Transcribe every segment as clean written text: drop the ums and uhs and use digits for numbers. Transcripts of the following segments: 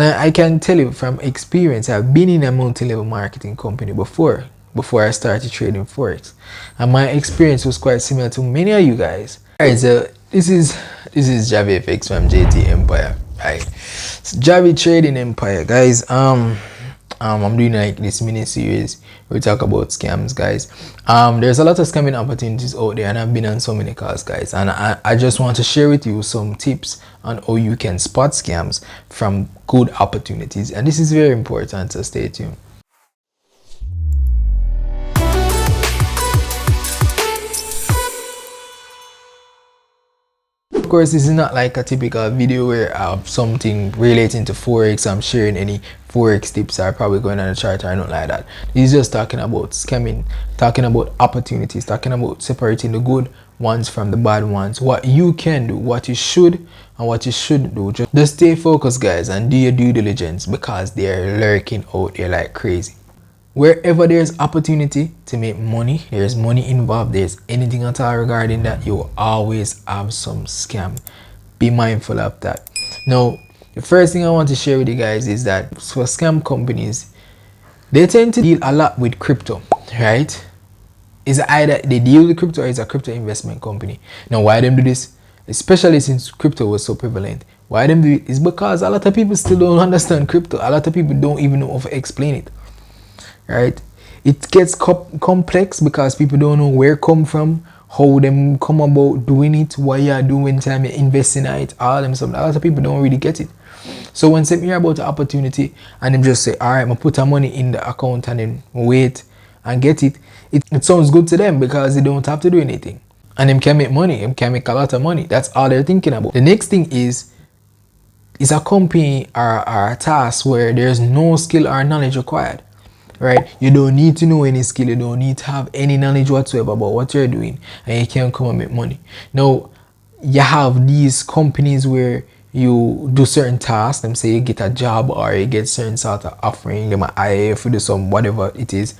And I can tell you from experience, I've been in a multi-level marketing company before I started trading forex, and my experience was quite similar to many of you guys. Alright, so this is Javiii from JT Empire. Right, so Javiii Trading Empire, guys. I'm doing like this mini series where we talk about scams, guys. There's a lot of scamming opportunities out there, and I've been on so many calls, guys, and I just want to share with you some tips on how you can spot scams from good opportunities, and this is very important, so stay tuned. Of course, this is not like a typical video where I have something relating to forex. I'm sharing any forex tips are probably going on the chart or not like that. This is just talking about scamming, talking about opportunities, talking about separating the good ones from the bad ones, what you can do, what you should and what you shouldn't do. Just stay focused, guys, and do your due diligence, because they're lurking out there like crazy. Wherever there's opportunity to make money, there's money involved, there's anything at all regarding that, you will always have some scam. Be mindful of that. Now, the first thing I want to share with you guys is that for scam companies, they tend to deal a lot with crypto, right? It's either they deal with crypto or it's a crypto investment company. Now, why them do this? Especially since crypto was so prevalent. Why them do it? Is because a lot of people still don't understand crypto. A lot of people don't even know how to explain it. Right, it gets complex because people don't know where it come from, how them come about doing it, what you are doing, time you invest in it, all them stuff. A lot of people don't really get it. So when they hear about the opportunity and them just say, all right, I'm gonna put our money in the account and then wait and get it, it sounds good to them because they don't have to do anything, and them can make money, them can make a lot of money. That's all they're thinking about. The next thing is a company or a task where there's no skill or knowledge required. Right, you don't need to know any skill, you don't need to have any knowledge whatsoever about what you're doing, and you can come and make money. Now, you have these companies where you do certain tasks. Them say you get a job or you get certain sort of offering, them an IAF, you do some whatever it is,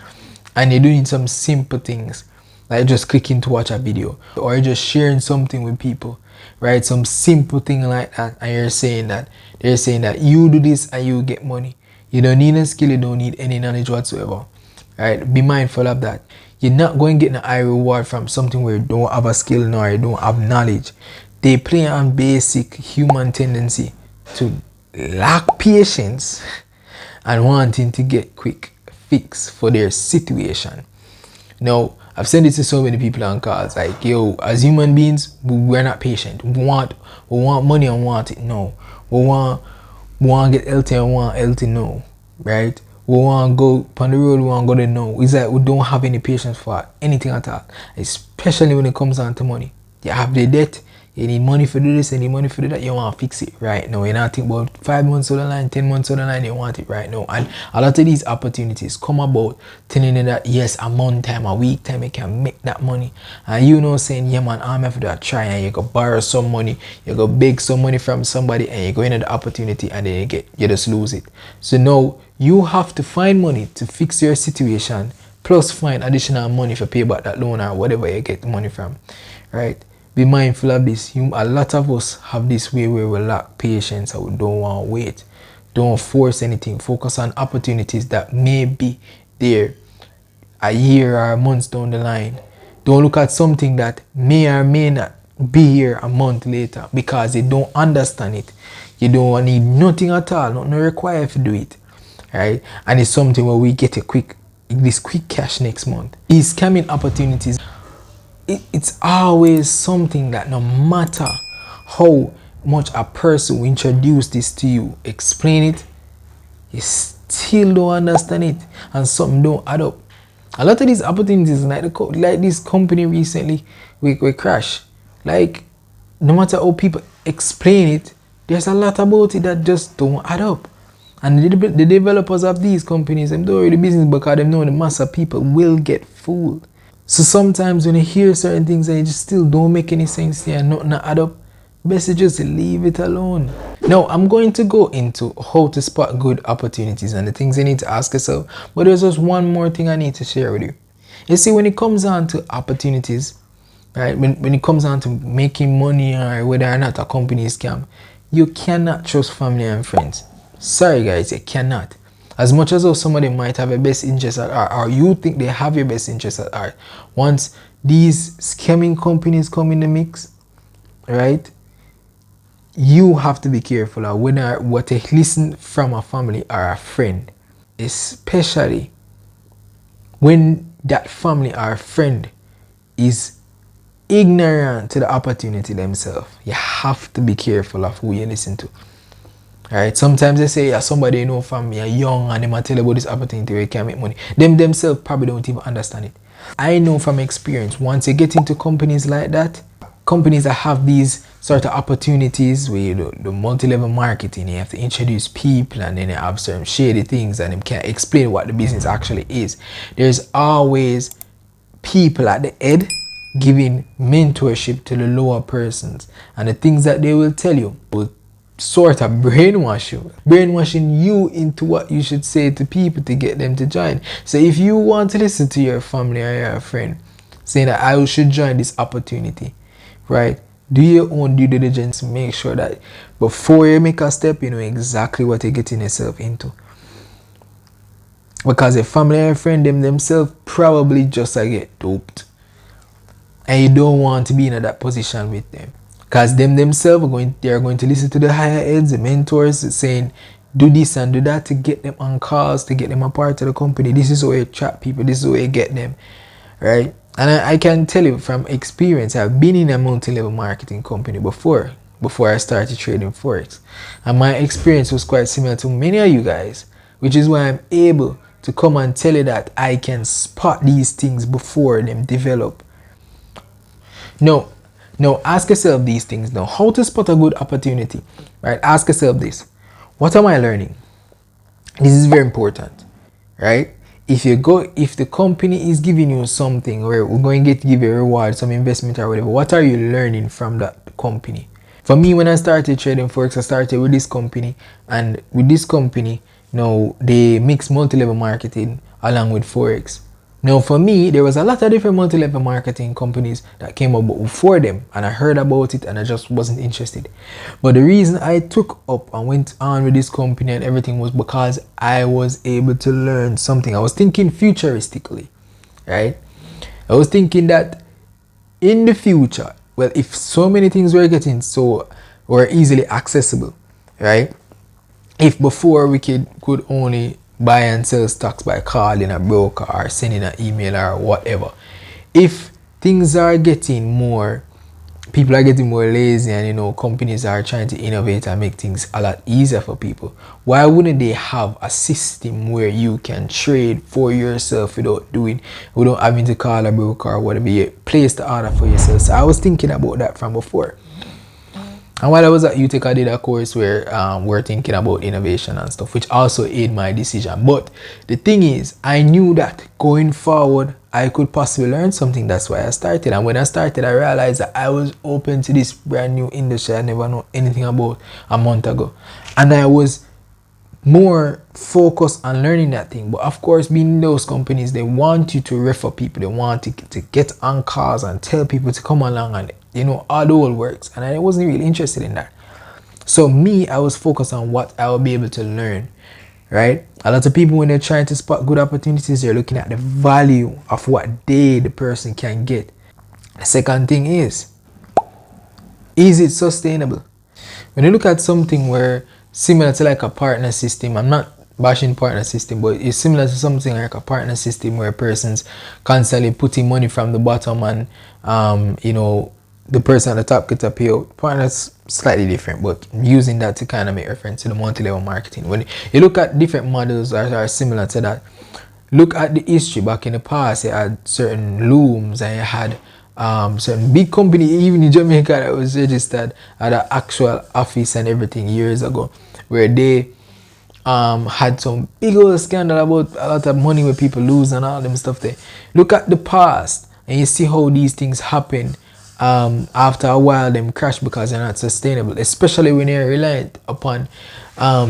and you're doing some simple things like just clicking to watch a video or just sharing something with people, right? Some simple thing like that, and they're saying that you do this and you get money. You don't need a skill, you don't need any knowledge whatsoever. Right? Be mindful of that. You're not going to get a high reward from something where you don't have a skill nor you don't have knowledge. They play on basic human tendency to lack patience and wanting to get quick fix for their situation. Now, I've said it to so many people on calls, like, yo, as human beings, we're not patient. We want money and want it now. We want to get healthy and want healthy now, right? We want to go on the road, we want to go there now. It's like we don't have any patience for anything at all, especially when it comes down to money. You have the debt, you need money for do this, you need money for do that, you want to fix it right now. You're not thinking about 5 months down the line, 10 months down the line, you want it right now. And a lot of these opportunities come about telling you that, yes, a month time, a week time, you can make that money. And you know, saying, yeah man, I'm after that try, and you go borrow some money, you go beg some money from somebody, and you go into the opportunity and then you just lose it. So now you have to find money to fix your situation, plus find additional money for pay back that loan or whatever you get the money from, right? Be mindful of this. A lot of us have this way where we lack patience and we don't want to wait. Don't force anything. Focus on opportunities that may be there a year or months down the line. Don't look at something that may or may not be here a month later because you don't understand it. You don't need nothing at all, nothing required to do it, right? And it's something where we get this quick cash next month. These scamming opportunities, it's always something that no matter how much a person will introduce this to you, explain it, you still don't understand it, and something don't add up. A lot of these opportunities, like this company recently, we crash. Like, no matter how people explain it, there's a lot about it that just don't add up. And the developers of these companies, them don't really business because they know the mass of people will get fooled. So sometimes when you hear certain things and it just still don't make any sense and nothing add up, best to just leave it alone. Now, I'm going to go into how to spot good opportunities and the things you need to ask yourself, but there's just one more thing I need to share with you. You see, when it comes down to opportunities, right, when it comes down to making money or whether or not a company is scam, you cannot trust family and friends. Sorry guys, you cannot. As much as though some of them might have a best interest at heart, or you think they have your best interest at heart, once these scamming companies come in the mix, right, you have to be careful of whether what you listen from a family or a friend, especially when that family or friend is ignorant to the opportunity themselves. You have to be careful of who you listen to. Alright, sometimes they say, yeah, somebody you know from you're young and they might tell you about this opportunity where you can make money. Them themselves probably don't even understand it. I know from experience, once you get into companies like that, companies that have these sort of opportunities where you do the multi-level marketing, you have to introduce people and then you have certain shady things and they can't explain what the business actually is. There's always people at the head giving mentorship to the lower persons, and the things that they will tell you will sort of brainwashing you into what you should say to people to get them to join. So if you want to listen to your family or your friend saying that I should join this opportunity, right, do your own due diligence. Make sure that before you make a step, you know exactly what you're getting yourself into, because a family or a friend themselves probably just get duped, and you don't want to be in that position with them, because themselves are going to listen to the higher heads, the mentors saying do this and do that to get them on calls, to get them a part of the company. This is how you trap people, this is how you get them, right? And I can tell you from experience, I've been in a multi-level marketing company before I started trading forex, and my experience was quite similar to many of you guys, which is why I'm able to come and tell you that I can spot these things before them develop. No, ask yourself these things now. How to spot a good opportunity, right? Ask yourself this: what am I learning? This is very important, right? If the company is giving you something where we're going to give you a reward, some investment or whatever, what are you learning from that company? For me, when I started trading forex, I started with this company, and with this company, they mix multi-level marketing along with forex. Now, for me, there was a lot of different multi-level marketing companies that came up before them, and I heard about it and I just wasn't interested. But the reason I took up and went on with this company and everything was because I was able to learn something. I was thinking futuristically, right? I was thinking that in the future, well, if so many things were easily accessible, right? If before we could only buy and sell stocks by calling a broker or sending an email or whatever, if things are getting more, people are getting more lazy, and companies are trying to innovate and make things a lot easier for people, why wouldn't they have a system where you can trade for yourself without having to call a broker or whatever? You place the order for yourself. So I was thinking about that from before. And while I was at UTech, I did a course where we're thinking about innovation and stuff, which also aided my decision. But the thing is, I knew that going forward, I could possibly learn something. That's why I started. And when I started, I realized that I was open to this brand new industry I never knew anything about a month ago. And I was more focused on learning that thing. But of course, being in those companies, they want you to refer people. They want to get on calls and tell people to come along, and all the whole works. And I wasn't really interested in that. So me, I was focused on what I would be able to learn, right? A lot of people, when they're trying to spot good opportunities, they're looking at the value of what the person can get. The second thing is it sustainable? When you look at something where similar to like a partner system, I'm not bashing partner system, but it's similar to something like a partner system where persons constantly putting money from the bottom, and the person at the top gets a payout. Partners slightly different, but using that to kind of make reference to the multi-level marketing. When you look at different models that are similar to that, look at the history. Back in the past, you had certain looms, and you had certain big company, even in Jamaica, that was registered at an actual office and everything years ago, where they had some big old scandal about a lot of money where people lose and all them stuff there. Look at the past and you see how these things happen. After a while, them crash because they're not sustainable, especially when you're reliant upon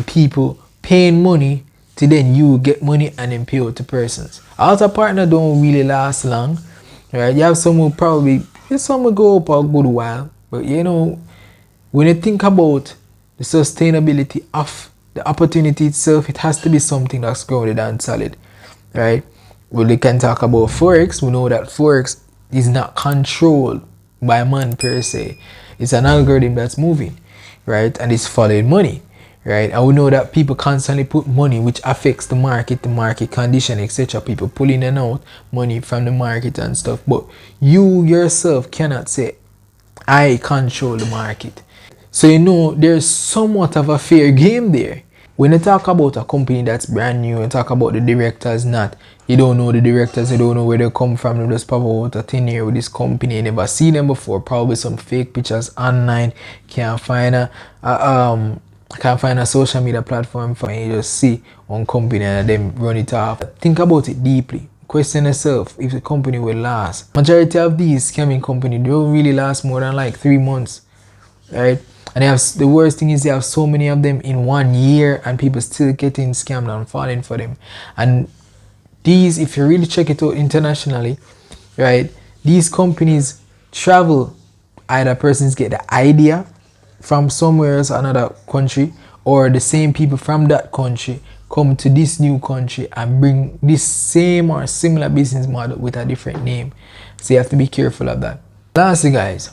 people paying money to then you get money and then pay out to persons. Alta partner don't really last long, right? You have some who some will go up a good while, but when you think about the sustainability of the opportunity itself, it has to be something that's grounded and solid, right? We can talk about forex. We know that forex is not controlled by man per se. It's an algorithm that's moving, right? And it's following money, right? And we know that people constantly put money, which affects the market condition, etc. People pulling in and out money from the market and stuff. But you yourself cannot say, I control the market. So you know there's somewhat of a fair game there. When you talk about a company that's brand new, you talk about the directors not. You don't know the directors, you don't know where they come from, they just pop out a thin air with this company, you never seen them before, probably some fake pictures online, can't find a social media platform for you, just see one company and then run it off. Think about it deeply. Question yourself if the company will last. Majority of these scamming companies don't really last more than like 3 months, right? And they have, the worst thing is they have so many of them in 1 year and people still getting scammed and falling for them. And these, if you really check it out internationally, right, these companies travel, either persons get the idea from somewhere else, another country, or the same people from that country come to this new country and bring this same or similar business model with a different name. So you have to be careful of that. Lastly, guys,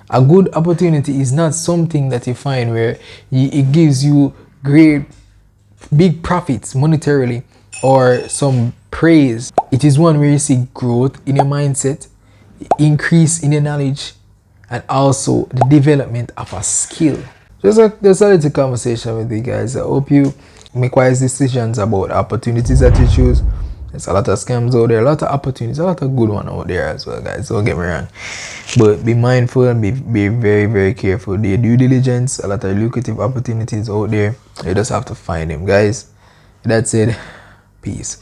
a good opportunity is not something that you find where it gives you great big profits monetarily or some praise. It is one where you see growth in your mindset, increase in your knowledge, and also the development of a skill. Just a little conversation with you guys. I hope you make wise decisions about opportunities that you choose. There's a lot of scams out there, a lot of opportunities, a lot of good one out there as well, guys. Don't get me wrong. But be mindful and be very, very careful. Do your due diligence. A lot of lucrative opportunities out there. You just have to find them, guys. That's it. Peace.